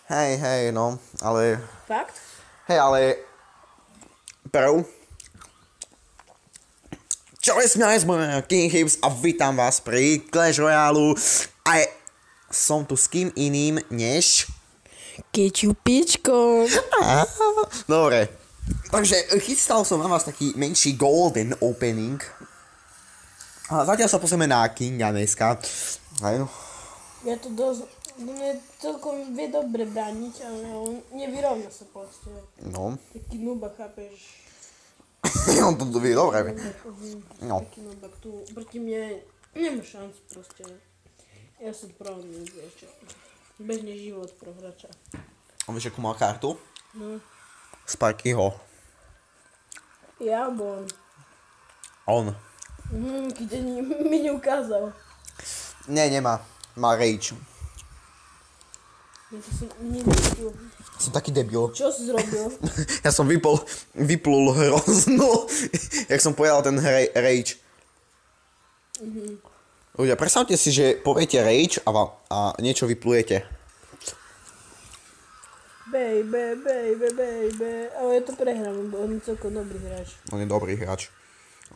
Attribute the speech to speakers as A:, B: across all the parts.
A: Hej, no, ale...
B: Fakt?
A: Hej, ale... Prv... Čau, smiali sme King Hips a vítam vás pri Clash Royale a som tu s kým iným než...
B: Keďu pičko.
A: Dobre, takže chystal som na vás taký menší golden opening. A zatiaľ sa pozrieme na Kinga dneska.
B: Ja to dosť... Mne celkom vie dobre brániť, ale on nevyrovná sa proste.
A: No.
B: Taký nuba, chápeš?
A: On to vie dobre. No.
B: Taký nuba, tu proti mne nemá šancu proste. Ja som pravný, vieš čo. Bežný život pro hráča.
A: A vieš, akú mal kartu?
B: No.
A: Sparkyho.
B: Ja alebo
A: On.
B: on. Keď mi neukázal.
A: Ne, nemá. Má rage.
B: Ja to som nevidel.
A: Som taký debil.
B: Čo si zrobil?
A: Ja som vyplul hrozno, jak som povedal ten rage. Ľudia, predstavte si, že poviete rage a niečo vyplujete.
B: Baby. Ale ja to prehrám, bo on je celkom dobrý hráč.
A: On je dobrý hráč.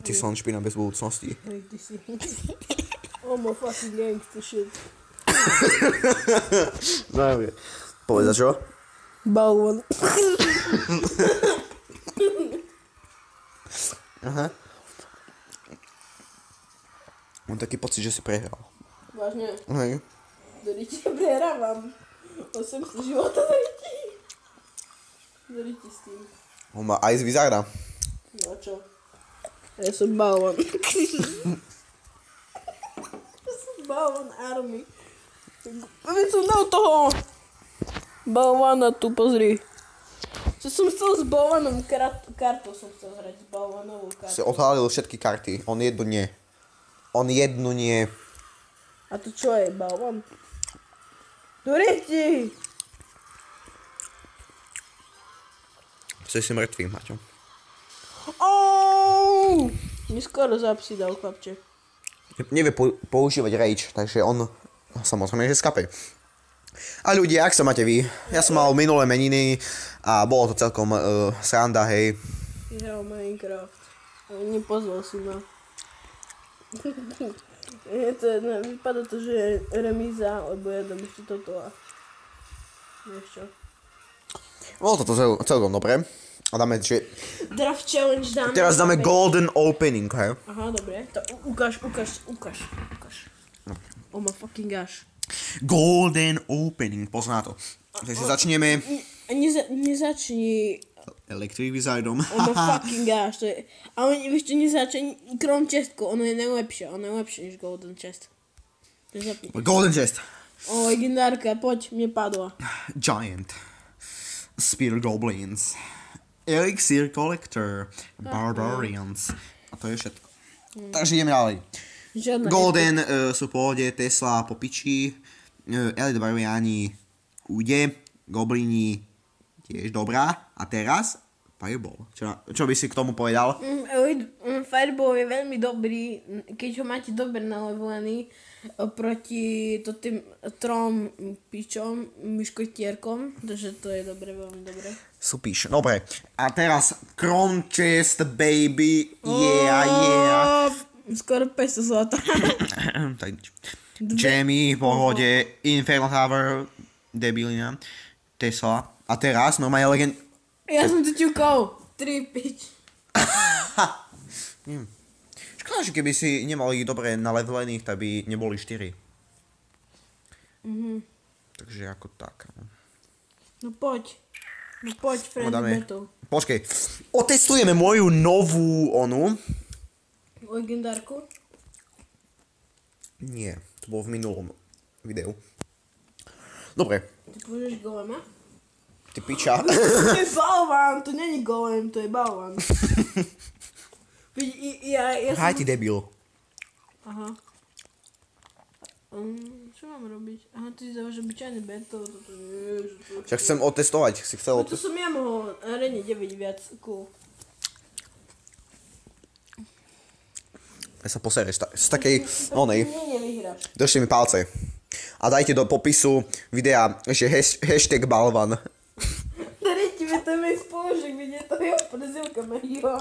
A: A ty si len špina bez budúcnosti.
B: Hej, ty si. Oh my fucking gangster shit.
A: Dobre. Povedz za čo?
B: Balón.
A: Aha. Mám taký pocit, že si prehral.
B: Vážne?
A: Hej.
B: Doriti prehrávam. 800 života Doriti. Doriti s tým.
A: On má Ice Wizarda.
B: No čo? Ja som balón. Ja som balón army. Veď som dal toho balóna tu, pozri. Čo som chcel s balónom kartou som chcel hrať, s balónovou
A: Si
B: kartou.
A: odhalil všetky karty. On jednu nie.
B: A to čo je, balón? Doriti!
A: Si mŕtvý, Maťo.
B: Ouuu! Mi skoro zápsy dal, chlapče.
A: Nevie používať rage, takže on samozrejme, že skape. A ľudia, ak sa máte vy? Ja som mal minulé meniny a bolo to celkom sranda, hej.
B: Hral Minecraft. Ale nepozval si ma. Vypadá to, že je remíza, lebo ja dám ešte toto a... Vieš čo?
A: Bolo to celkom dobre. A dáme, že...
B: Draft challenge dáme.
A: Teraz dáme golden opening, hej.
B: Aha, dobre. To ukáž. Oh my fucking gosh.
A: Golden opening, pozná to. Takže si začneme
B: Nezačni.
A: Electric Wizardom.
B: Oh my fucking gosh, to je... Ale vieš čo, nezačni Chrome chestku, ono je najlepšie než Golden chest. To zapni.
A: Golden chest.
B: O, legendárka, poď, mne padla.
A: Giant. Spear Goblins. Elixir Collector. Barbarians. A to je všetko. Takže ideme ďalej.
B: Žiadna
A: Golden sú v pohode, Tesla po piči, Elite Barbariani ude, Goblini tiež dobrá. A teraz Fireball. Čo by si k tomu povedal?
B: Fireball je veľmi dobrý, keď ho máte dobre nalevelený proti tým trom pičom, myškotierkom, takže to je dobre, veľmi dobre.
A: Supíš. Dobre. A teraz Chrome Chest, baby. Yeah.
B: Skoro 500 zlata.
A: Tak nič. Jamie, v pohode, Inferno Tower, debilina, Tesla. A teraz normálne legend...
B: Ja som to ťukol. 3 pič.
A: Škoda, že keby si nemali dobre nalevelených, tak by neboli 4. Takže ako tak.
B: No poď, friendly battle.
A: Počkej, otestujeme moju novú onu.
B: Legendárku?
A: Nie, to bolo v minulom videu. Dobre,
B: Ty použiješ golema?
A: ty piča.
B: To je balván, to není golem, to je balván.
A: Hraj ty debil.
B: Aha. Čo mám robiť? Aha, ty dávaš obyčajný battle, toto je...
A: Však chcem otestovať, si chcel
B: No to som ja mohol arene 9 viac, cool.
A: Ja sa posereš z takej, onej.
B: Nie, nevyhráš.
A: Držte mi palce. a dajte do popisu videa, že hashtag balvan.
B: Tady mi tam je spolužek, vidíte to, jo, prezivka Mario.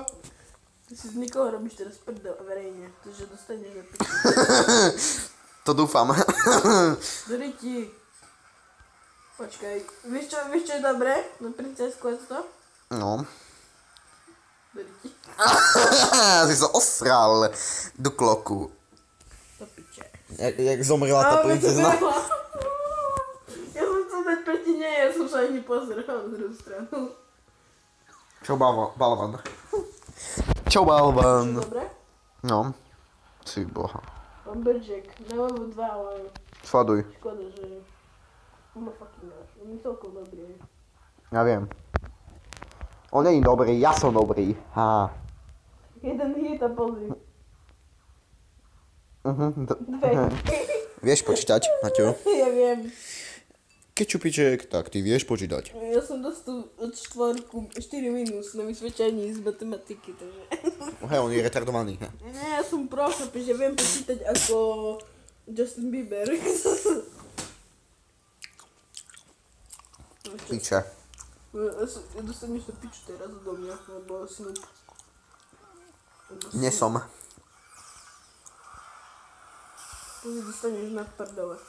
B: Ty si z nikoho robíš teraz prdel verejne, takže dostaneš na piču.
A: To dúfam.
B: Tady ti. Počkaj, víš čo je dobré na princezku a to?
A: No.
B: Tady ti.
A: Si sa osral do kloku.
B: To piče.
A: Jak zomrela tá princezna.
B: Ja som chcel dať proti nej, ja som sa ani pozrel na druhú stranu.
A: Čo balvan? Čo balvan?
B: Dobre?
A: No. Si boha.
B: Mám Bržek, na levu 2, ale
A: Sleduj.
B: škoda, že... On ma fucking dáš, on je celkom dobrý.
A: Ja viem. On není dobrý, ja som dobrý. Ha.
B: Jeden hit a pozri. Dve.
A: Vieš počítať, Maťo?
B: Ja viem.
A: Kečupiček, tak ty vieš počítať.
B: Ja som dostal od 4 minus na vysvedčení z matematiky, takže...
A: Hej, on je retardovaný.
B: Nie, ja som prof, že viem počítať ako Justin Bieber.
A: Piče.
B: Ja dostaneš na piču teraz do mňa, lebo si noob.
A: Nie som.
B: Pozri, dostaneš na prdele.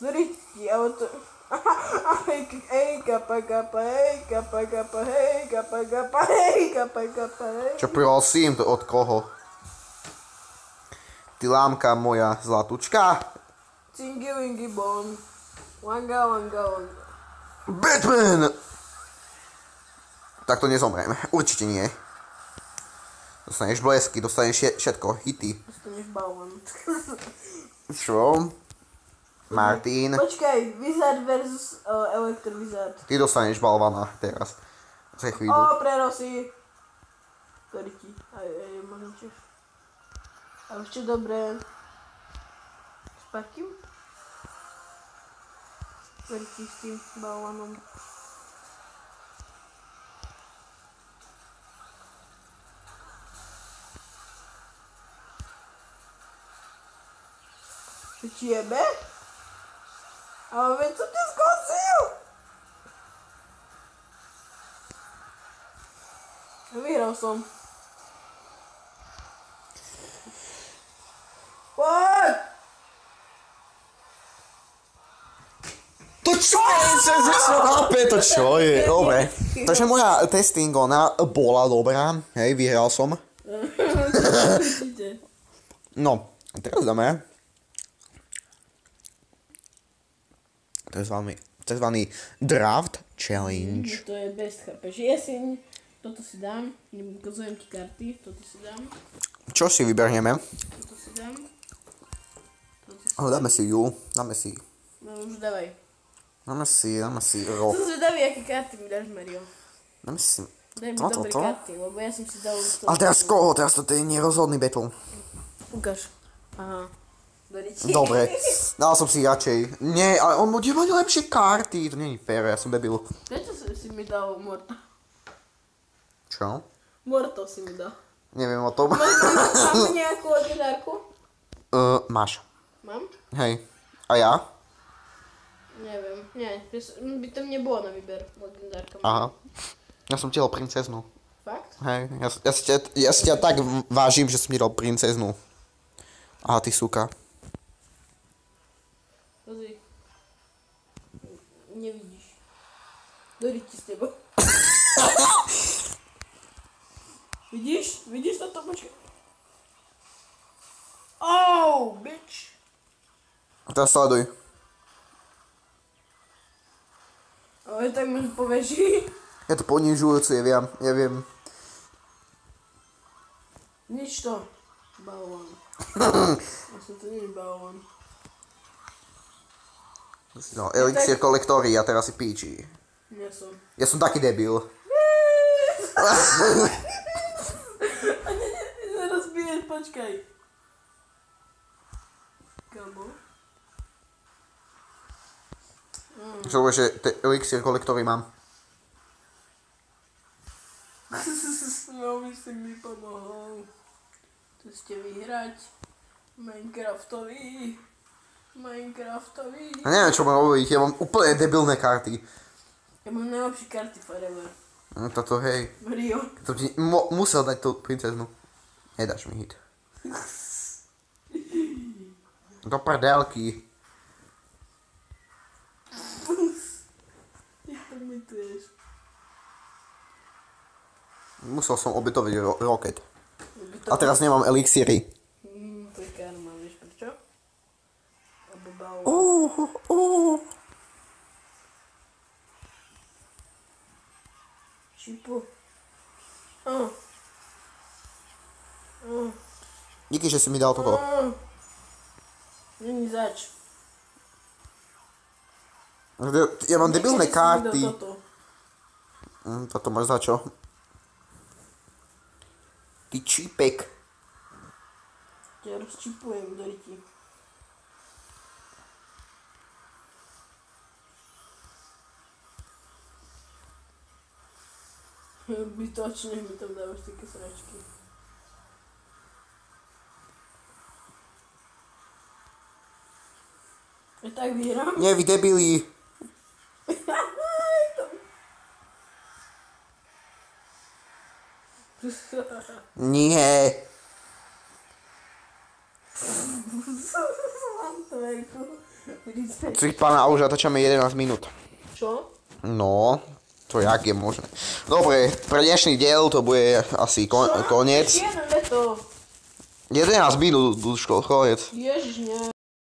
B: Zriti, ale to... Hej, kapa, hej, kapa, hej.
A: Čo prosím, to od koho? Ty lámka moja zlatučka.
B: Cingy, wingy, bong. Wanga, wanga, wanga.
A: Batman! Tak to nezomriem. Určite nie. Dostaneš blesky, dostaneš všetko, hity.
B: Dostaneš balvan.
A: Čo? Martin.
B: Počkaj, Wizard versus Electrovizard.
A: Ty dostaneš balvana teraz. Za chvíľu.
B: O, prerosy. Ktorý ti. Aj, možno tiež. A ešte dobré. S parkým? Ktorý ti s tým balvanom. Čo ti jebe? Ale veď som ťa skosil! Vyhral som. Poď!
A: To čo je? To čo je? Dobre. Takže moja testing ona bola dobrá. Hej, vyhral som. No, teraz dáme tzv. Draft Challenge.
B: To je best, chápeš? Jeseň, toto si dám, ukazujem ti karty, toto si dám,
A: Čo si vyberieme?
B: toto si dám,
A: Dáme si ju, dáme si.
B: no už dávaj.
A: Dáme si roh.
B: Som zvedavý, aké karty mi dáš, Mario.
A: Dáme si.
B: Daj mi
A: Toto,
B: dobré
A: to?
B: karty, lebo ja som si dal...
A: Ale teraz koho? Teraz to je nerozhodný battle.
B: Ukáž. Aha.
A: Dobre, dal som si radšej. Nie, ale on bude mať lepšie karty. To nie je fér, ja som debil.
B: Prečo si mi dal Morto?
A: Čo?
B: Morto si mi dal.
A: Neviem o tom.
B: Mám nejakú legendárku?
A: Máš.
B: Mám?
A: Hej. A ja?
B: Neviem. Nie, by tam nebolo na výber legendárka.
A: Aha. Ja som ti dal princeznu.
B: Fakt?
A: Hej, ja si ťa tak vážim, že som ti dal princeznu. Aha, ty suka.
B: Pozri. Nevidíš. Doriti s tebou. Vidíš? Vidíš toto? Počkaj. Oh, bitch.
A: Teraz sleduj.
B: Ale tak mi poveží.
A: Je to ponižujúce, ja viem.
B: Nič to. Balón. Vlastne to nie je balón.
A: No, elixir kolektory a teraz si píči.
B: Nie som.
A: Ja som taký debil.
B: A nerozbiješ, počkaj. Kamo?
A: Čo že elixir kolektory mám.
B: No, by si mi pomohol. Tu ste vyhrať. Minecraftový. Minecraftový.
A: A neviem, čo mám robiť, ja mám úplne debilné karty.
B: Ja mám najlepšie karty forever.
A: Toto, hej.
B: Rio.
A: To ti musel dať tú princeznu. Nedáš mi hit. Do prdelky.
B: Ty to mytuješ.
A: Musel som obetovať roket. A teraz nemám elixíry.
B: To je karma, vieš prečo? Lebo bal. Čipu.
A: Díky, že si mi dal toto.
B: Není zač.
A: Ja mám debilné
B: Díky, že si mi dal
A: karty.
B: toto.
A: Toto máš za čo? Ty čípek.
B: Ťa rozčipujem do ryti. Bytočne mi tam dávaš také sračky. Ja tak vyhrám.
A: Nie, vy debili. Nie. Cvik pána, už natáčame 11 minút.
B: Čo?
A: No, to jak je možné. Dobre, pre dnešný diel to bude asi koniec.
B: 11 to.
A: 11 minút, Duško, koniec.
B: Ježiš, nie.